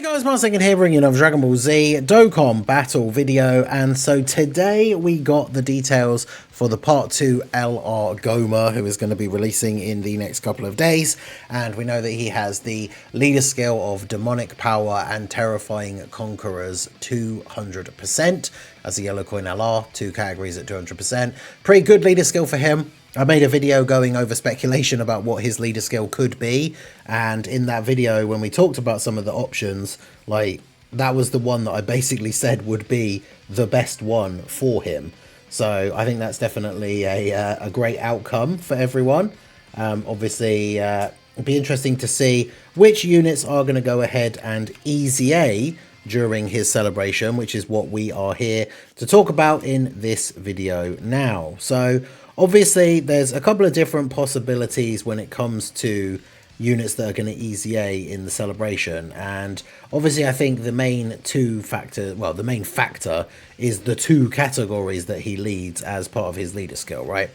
Guys, Martin here bringing you another Dragon Ball Z Dokkan battle video, and so today we got the details for the part 2 LR Gomah, who is going to be releasing in the next couple of days, and we know that he has the leader skill of Demonic Power and Terrifying Conquerors 200% as a yellow coin LR, 2 categories at 200%. Pretty good leader skill for him. I made a video going over speculation about what his leader skill could be, and in that video when we talked about some of the options, like that was the one that I basically said would be the best one for him. So I think that's definitely a great outcome for everyone. Obviously it'd be interesting to see which units are going to go ahead and EZA during his celebration, which is what we are here to talk about in this video now. So obviously there's a couple of different possibilities when it comes to units that are going to EZA in the celebration, and obviously I think the main the main factor is the 2 categories that he leads as part of his leader skill, right?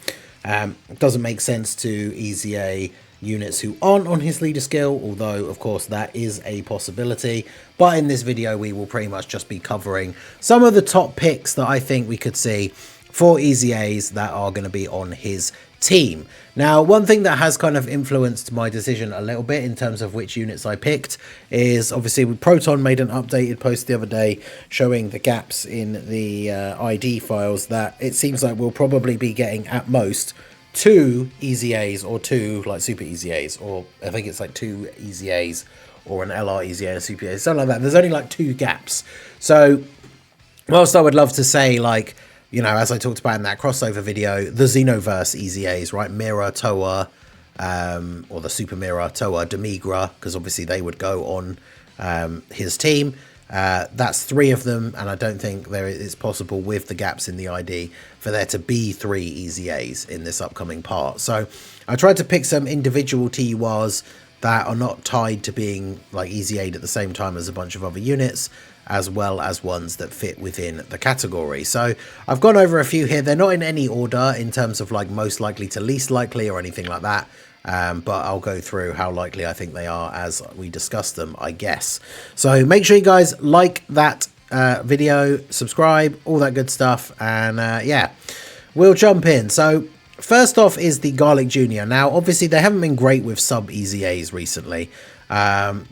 It doesn't make sense to EZA units who aren't on his leader skill, although of course that is a possibility. But in this video we will pretty much just be covering some of the top picks that I think we could see for EZAs that are going to be on his team. Now, one thing that has kind of influenced my decision a little bit in terms of which units I picked is obviously Proton made an updated post the other day showing the gaps in the ID files, that it seems like we'll probably be getting at most 2 EZAs or 2 like super EZAs, or I think it's like 2 EZAs or an LR EZA and a super EZA, something like that. There's only like 2 gaps. So whilst I would love to say, like, you know, as I talked about in that crossover video, the Xenoverse EZAs, right? Mira, Toa, or the Super Mira, Toa, Demigra, because obviously they would go on his team. That's 3 of them, and I don't think it's possible with the gaps in the ID for there to be 3 EZAs in this upcoming part. So I tried to pick some individual TURs that are not tied to being like EZA'd at the same time as a bunch of other units, as well as ones that fit within the category. So I've gone over a few here. They're not in any order in terms of like most likely to least likely or anything like that. But I'll go through how likely I think they are as we discuss them, I guess. So make sure you guys like that video, subscribe, all that good stuff. And yeah, we'll jump in. So first off is the Garlic Jr. Now, obviously they haven't been great with sub EZAs recently.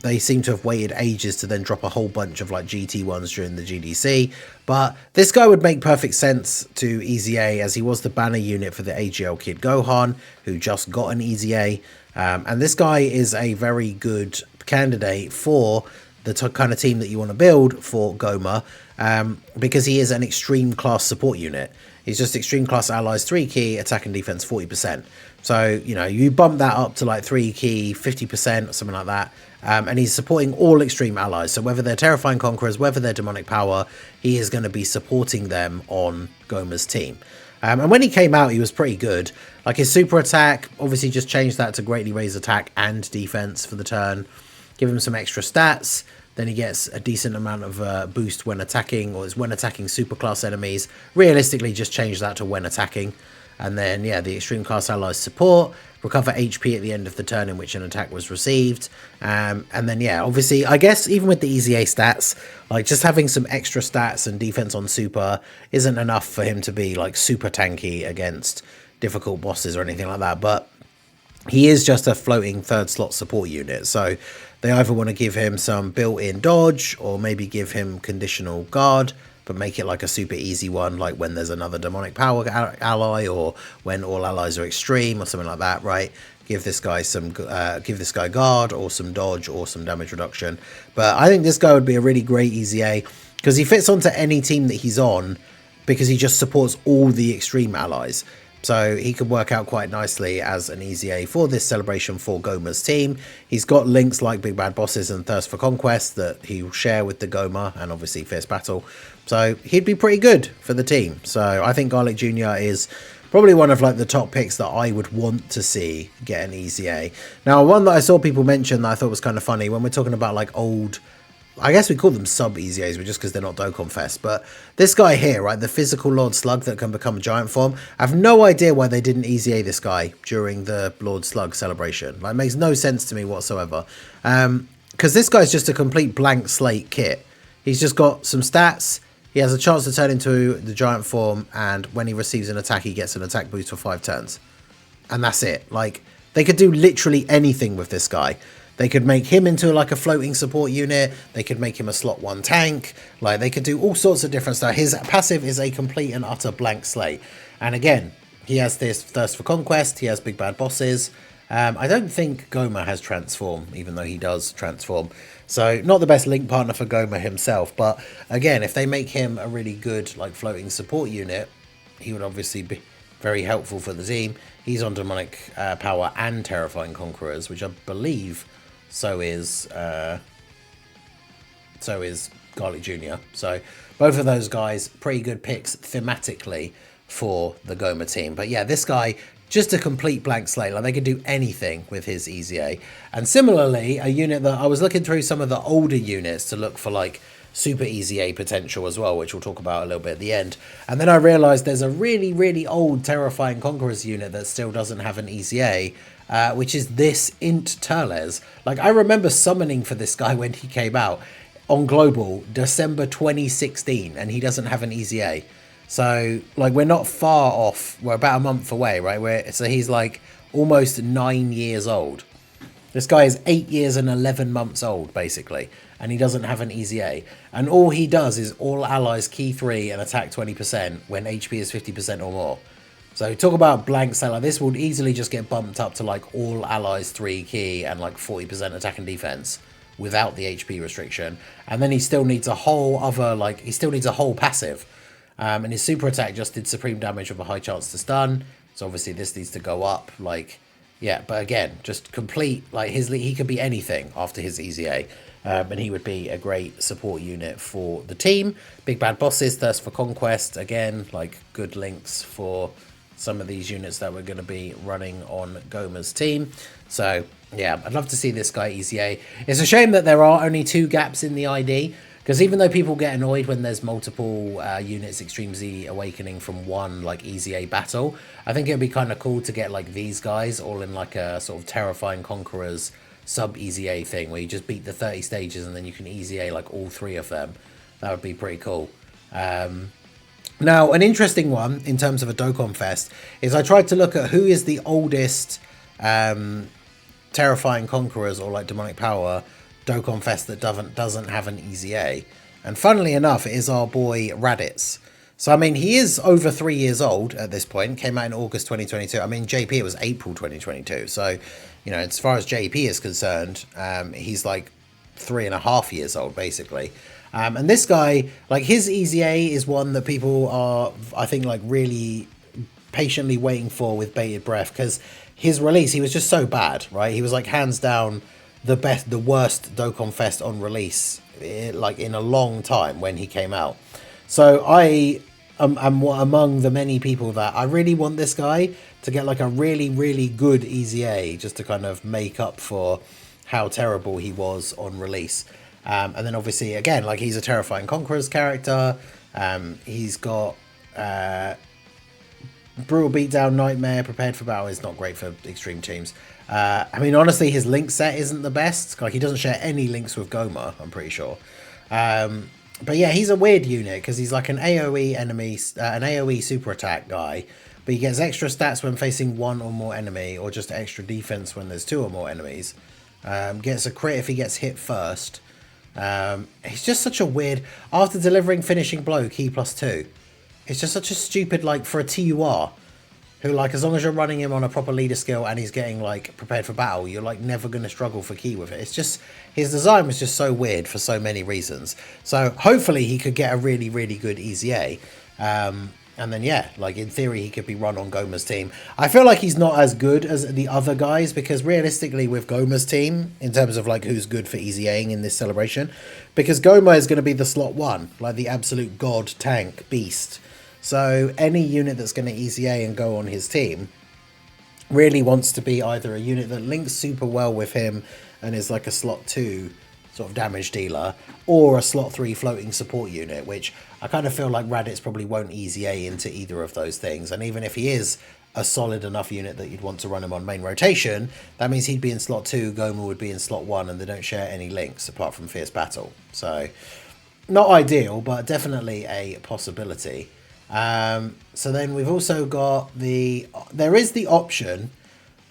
They seem to have waited ages to then drop a whole bunch of like GT ones during the GDC, but this guy would make perfect sense to EZA as he was the banner unit for the AGL Kid Gohan, who just got an EZA, and this guy is a very good candidate for the kind of team that you want to build for Gomah, because he is an extreme class support unit. He's just extreme class allies 3 key, attack and defense 40%. So, you know, you bump that up to like 3 key, 50% or something like that. And he's supporting all extreme allies. So whether they're Terrifying Conquerors, whether they're Demonic Power, he is going to be supporting them on Gomah's team. And when he came out, he was pretty good. Like his super attack, obviously just changed that to greatly raise attack and defense for the turn. Give him some extra stats. Then he gets a decent amount of boost when attacking, or it's when attacking superclass enemies. Realistically, just change that to when attacking. And then, yeah, the extreme class allies support, recover HP at the end of the turn in which an attack was received. And then, yeah, obviously, I guess even with the EZA stats, like just having some extra stats and defense on super isn't enough for him to be like super tanky against difficult bosses or anything like that. But he is just a floating 3rd slot support unit. So they either want to give him some built-in dodge or maybe give him conditional guard, but make it like a super easy one, like when there's another Demonic Power ally or when all allies are extreme or something like that, right? Give this guy some, give this guy guard or some dodge or some damage reduction. But I think this guy would be a really great EZA because he fits onto any team that he's on because he just supports all the extreme allies. So he could work out quite nicely as an EZA for this celebration for Gomah's team. He's got links like Big Bad Bosses and Thirst for Conquest that he'll share with the Gomah, and obviously Fierce Battle. So he'd be pretty good for the team. So I think Garlic Jr. is probably one of like the top picks that I would want to see get an EZA. Now, one that I saw people mention that I thought was kind of funny when we're talking about like old, I guess we call them sub EZAs, but just because they're not Dokkan Fest. But this guy here, right, the physical Lord Slug that can become giant form, I have no idea why they didn't EZA this guy during the Lord Slug celebration. Like, it makes no sense to me whatsoever. because this guy's just a complete blank slate kit. He's just got some stats. He has a chance to turn into the giant form, and when he receives an attack, he gets an attack boost for 5 turns. And that's it. Like, they could do literally anything with this guy. They could make him into like a floating support unit. They could make him a slot 1 tank. Like, they could do all sorts of different stuff. His passive is a complete and utter blank slate. And again, he has this thirst for conquest. He has big bad bosses. I don't think Gomah has transform, even though he does transform. So not the best link partner for Gomah himself. But again, if they make him a really good like floating support unit, he would obviously be very helpful for the team. He's on demonic power and terrifying conquerors, which I believe so is Garlic Jr. So both of those guys pretty good picks thematically for the Gomah team. But yeah, this guy, just a complete blank slate. Like, they could do anything with his EZA. And similarly, a unit that I was looking through some of the older units to look for like super EZA potential as well, which we'll talk about a little bit at the end. And then I realized there's a really, really old Terrifying Conquerors unit that still doesn't have an EZA, which is this Int Turles. Like, I remember summoning for this guy when he came out on Global, December 2016, and he doesn't have an EZA. So, like, we're not far off. We're about a month away, right? So he's, like, almost 9 years old. This guy is 8 years and 11 months old, basically. And he doesn't have an EZA. And all he does is all allies key 3 and attack 20% when HP is 50% or more. So, talk about blank slate. Like, this would easily just get bumped up to, like, all allies 3 key and, like, 40% attack and defense without the HP restriction. And then he still needs a whole other, like, he still needs a whole passive. And his super attack just did supreme damage with a high chance to stun. So obviously this needs to go up. Like, yeah, but again, just complete, like, he could be anything after his EZA. And he would be a great support unit for the team. Big bad bosses, thirst for conquest. Again, like, good links for some of these units that we're going to be running on Gomah's team. So yeah, I'd love to see this guy EZA. It's a shame that there are only 2 gaps in the ID. Because even though people get annoyed when there's multiple units Extreme Z awakening from one like EZA battle, I think it'd be kind of cool to get like these guys all in like a sort of Terrifying Conquerors sub EZA thing where you just beat the 30 stages and then you can EZA like all 3 of them. That would be pretty cool. Now, an interesting one in terms of a Dokkan Fest is I tried to look at who is the oldest Terrifying Conquerors or like Demonic Power Dokkan Fest that doesn't have an EZA. And funnily enough, it is our boy Raditz. So, I mean, he is over 3 years old at this point. Came out in August 2022. I mean, JP, it was April 2022. So, you know, as far as JP is concerned, he's like 3.5 years old, basically. And this guy, like, his EZA is one that people are, I think, like, really patiently waiting for with bated breath. Because his release, he was just so bad, right? He was, like, hands down the worst Dokkan Fest on release, like, in a long time when he came out. So I am among the many people that I really want this guy to get like a really, really good EZA just to kind of make up for how terrible he was on release. And then obviously, again, like, he's a Terrifying Conquerors character. He's got Brutal Beatdown, Nightmare, Prepared for Battle is not great for extreme teams. I mean, honestly, his link set isn't the best. Like, he doesn't share any links with Gomah, I'm pretty sure. But yeah, he's a weird unit because he's like an AoE enemy, an AoE super attack guy. But he gets extra stats when facing 1 or more enemy, or just extra defense when there's 2 or more enemies. Gets a crit if he gets hit first. He's just such a weird... After delivering finishing blow, key +2. It's just such a stupid, like, for a TUR, who, like, as long as you're running him on a proper leader skill and he's getting, like, prepared for battle, you're, like, never going to struggle for key with it. It's just... His design was just so weird for so many reasons. So, hopefully he could get a really, really good EZA. And then, yeah, like, in theory, he could be run on Gomah's team. I feel like he's not as good as the other guys, because realistically, with Gomah's team, in terms of, like, who's good for EZAing in this celebration, because Gomah is going to be the slot 1, like, the absolute god tank beast. So, any unit that's going to EZA and go on his team really wants to be either a unit that links super well with him and is like a slot 2 sort of damage dealer, or a slot 3 floating support unit, which I kind of feel like Raditz probably won't EZA into either of those things. And even if he is a solid enough unit that you'd want to run him on main rotation, that means he'd be in slot 2, Gomah would be in slot 1, and they don't share any links apart from Fierce Battle. So, not ideal, but definitely a possibility. So then we've also got there is the option,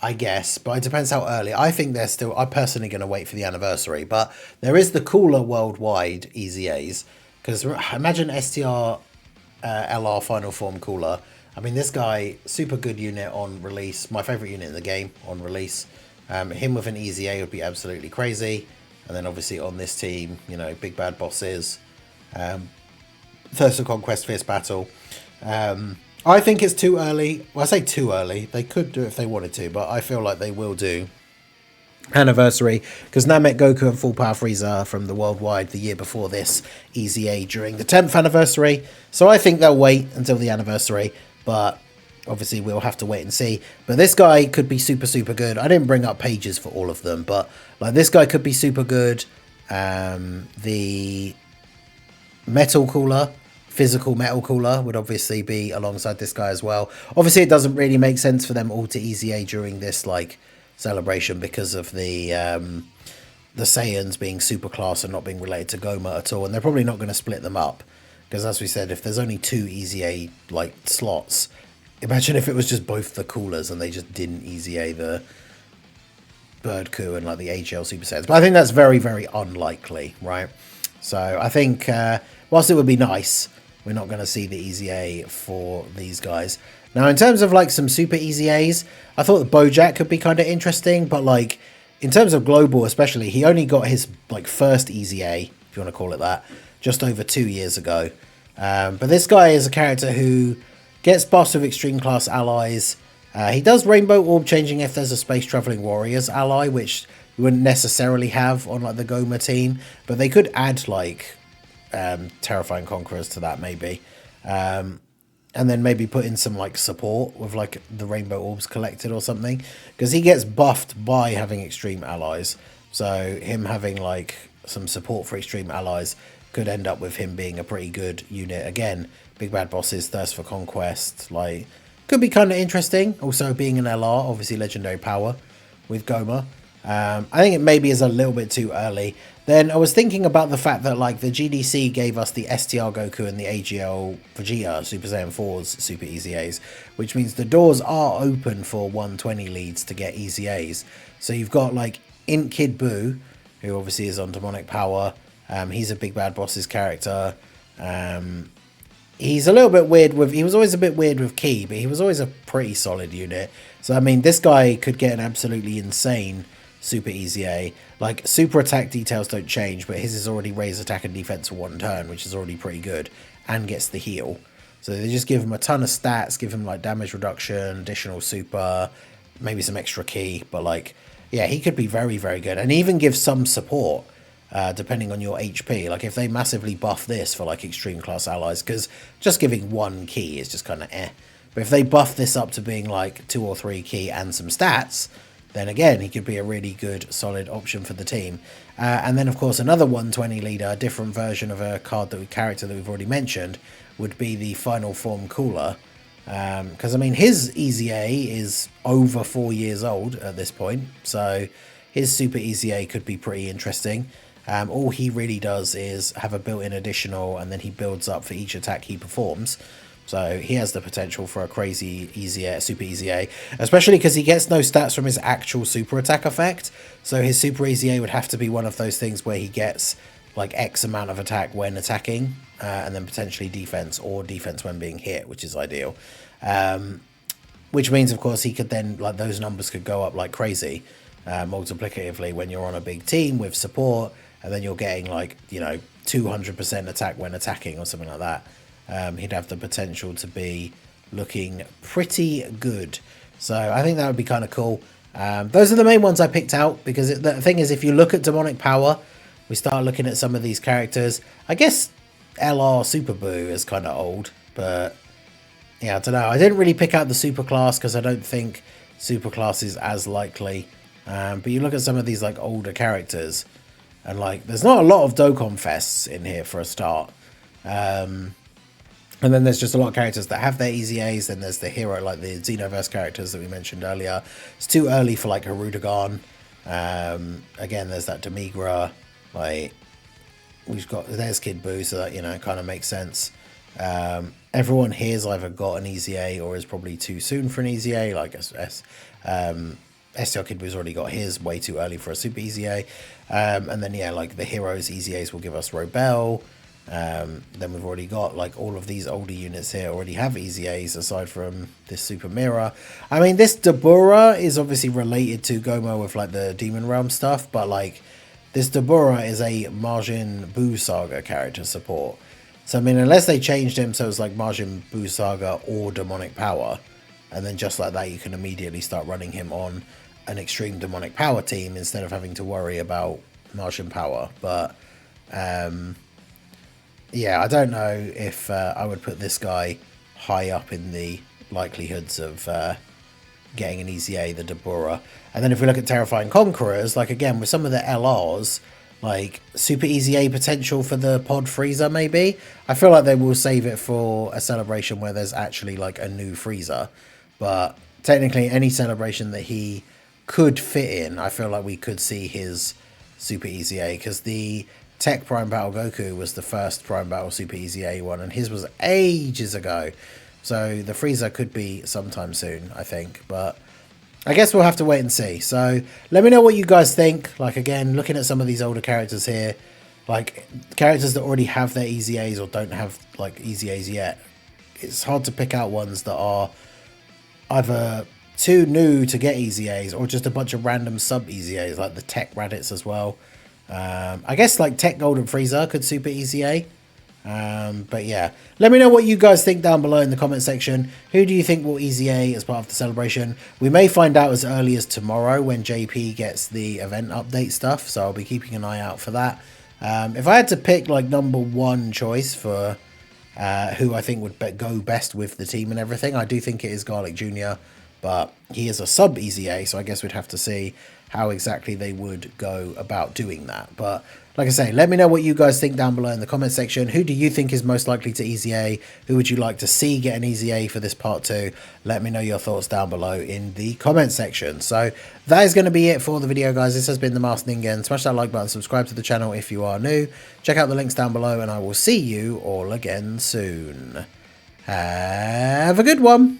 I guess, but it depends how early. I think I'm personally going to wait for the anniversary, but there is the cooler worldwide EZAs, because imagine STR LR Final Form cooler. I mean, this guy, super good unit on release, my favourite unit in the game on release. Him with an EZA would be absolutely crazy. And then obviously on this team, you know, big bad bosses, Thirst of Conquest, Fierce Battle. I think it's too early. Well, I say too early. They could do it if they wanted to, but I feel like they will do anniversary, because Namek, Goku and Full Power Frieza from the worldwide the year before this EZA during the 10th anniversary. So I think they'll wait until the anniversary, but obviously we'll have to wait and see. But this guy could be super, super good. I didn't bring up pages for all of them, but like this guy could be super good. The metal cooler, physical metal cooler, would obviously be alongside this guy as well. Obviously it doesn't really make sense for them all to EZA during this like celebration because of the Saiyans being super class and not being related to Gomah at all, and they're probably not going to split them up, because as we said, if there's only 2 EZA like slots, imagine if it was just both the coolers and they just didn't EZA the Bird Coup and like the HL Super Saiyans. But I think that's very, very unlikely, right? So I think whilst it would be nice, we're not going to see the EZA for these guys. Now, in terms of like some super EZAs, I thought the Bojack could be kind of interesting, but like in terms of global especially, he only got his like first EZA, if you want to call it that, just over 2 years ago. But this guy is a character who gets buffs with extreme class allies. He does Rainbow Orb changing if there's a Space Traveling Warriors ally, which you wouldn't necessarily have on like the Gomah team, but they could add like Terrifying Conquerors to that maybe. And then maybe put in some like support with like the Rainbow Orbs collected or something, because he gets buffed by having extreme allies. So him having like some support for extreme allies could end up with him being a pretty good unit. Again, big bad bosses, Thirst for Conquest, like could be kind of interesting. Also being an LR, obviously legendary power with Gomah. I think it maybe is a little bit too early. Then I was thinking about the fact that like the GDC gave us the STR Goku and the AGL Vegeta Super Saiyan 4's Super EZAs, which means the doors are open for 120 leads to get EZAs. So you've got like Int Kid Buu, who obviously is on demonic power. He's a big bad boss's character. He's a little bit weird with, he was always a bit weird with Ki, but he was always a pretty solid unit. So I mean, this guy could get an absolutely insane Super EZA. Like super attack details don't change, but his is already raised attack and defense for 1 turn, which is already pretty good, and gets the heal. So they just give him a ton of stats, give him like damage reduction, additional super, maybe some extra Ki, but like yeah, he could be very, very good, and even give some support depending on your HP. Like if they massively buff this for like extreme class allies, because just giving 1 Ki is just kind of eh. But if they buff this up to being like 2 or 3 Ki and some stats, then again, he could be a really good, solid option for the team. And then, of course, another 120 leader, a different version of a character that we've already mentioned, would be the Final Form Cooler. Because, I mean, his EZA is over 4 years old at this point, so his Super EZA could be pretty interesting. All he really does is have a built-in additional, and then he builds up for each attack he performs. So he has the potential for a crazy EZA, Super EZA, especially because he gets no stats from his actual super attack effect. So his Super EZA would have to be one of those things where he gets like X amount of attack when attacking, and then potentially defense, or defense when being hit, which is ideal. Which means, of course, he could then, like, those numbers could go up like crazy, multiplicatively when you're on a big team with support, and then you're getting like, you know, 200% attack when attacking or something like that. He'd have the potential to be looking pretty good. So I think that would be kind of cool. Those are the main ones I picked out, because the thing is, if you look at demonic power, we start looking at some of these characters. I guess LR Super Buu is kind of old, but yeah, I don't know. I didn't really pick out the super class because I don't think super class is as likely. But you look at some of these like older characters, and like there's not a lot of Dokkan fests in here for a start. And then there's just a lot of characters that have their EZAs. Then there's the hero, like the Xenoverse characters that we mentioned earlier. It's too early for like Harudagon. Again, there's that Demigra. Like, there's Kid Buu, so that, you know, kind of makes sense. Everyone here's either got an EZA or is probably too soon for an EZA. Like STR Kid Buu's already got his, way too early for a Super EZA. And then, yeah, like the heroes EZAs will give us Robel. Then we've already got like all of these older units here already have EZAs aside from this Super Mirror. I mean, this Dabura is obviously related to Gomah with like the Demon Realm stuff, but like this Dabura is a Majin Buu Saga character support. So, I mean, unless they changed him so it's like Majin Buu Saga or Demonic Power, and then just like that you can immediately start running him on an extreme Demonic Power team instead of having to worry about Majin Power. But, yeah, I don't know if I would put this guy high up in the likelihoods of getting an EZA, the Dabura. And then if we look at Terrifying Conquerors, like again, with some of the LRs, like Super EZA potential for the Pod Frieza maybe. I feel like they will save it for a celebration where there's actually like a new Frieza. But technically any celebration that he could fit in, I feel like we could see his Super EZA, because the Tech Prime Battle Goku was the first Prime Battle Super EZA one, and his was ages ago. So the Frieza could be sometime soon, I think. But I guess we'll have to wait and see. So let me know what you guys think. Like, again, looking at some of these older characters here, like characters that already have their EZAs or don't have like EZAs yet, it's hard to pick out ones that are either too new to get EZAs or just a bunch of random sub EZAs, like the Tech Raditz as well. I guess like Tech Golden Frieza could Super EZA. But yeah, let me know what you guys think down below in the comment section. Who do you think will EZA as part of the celebration? We may find out as early as tomorrow when JP gets the event update stuff, so I'll be keeping an eye out for that. If I had to pick like #1 choice for who I think would go best with the team and everything, I do think it is Garlic Jr., but he is a sub EZA, so I guess we'd have to see how exactly they would go about doing that. But like I say, let me know what you guys think down below in the comment section. Who do you think is most likely to EZA? Who would you like to see get an EZA for this part 2? Let me know your thoughts down below in the comment section. So that is going to be it for the video, guys. This has been the Masked Ningen. Smash that like button, subscribe to the channel if you are new. Check out the links down below, and I will see you all again soon. Have a good one.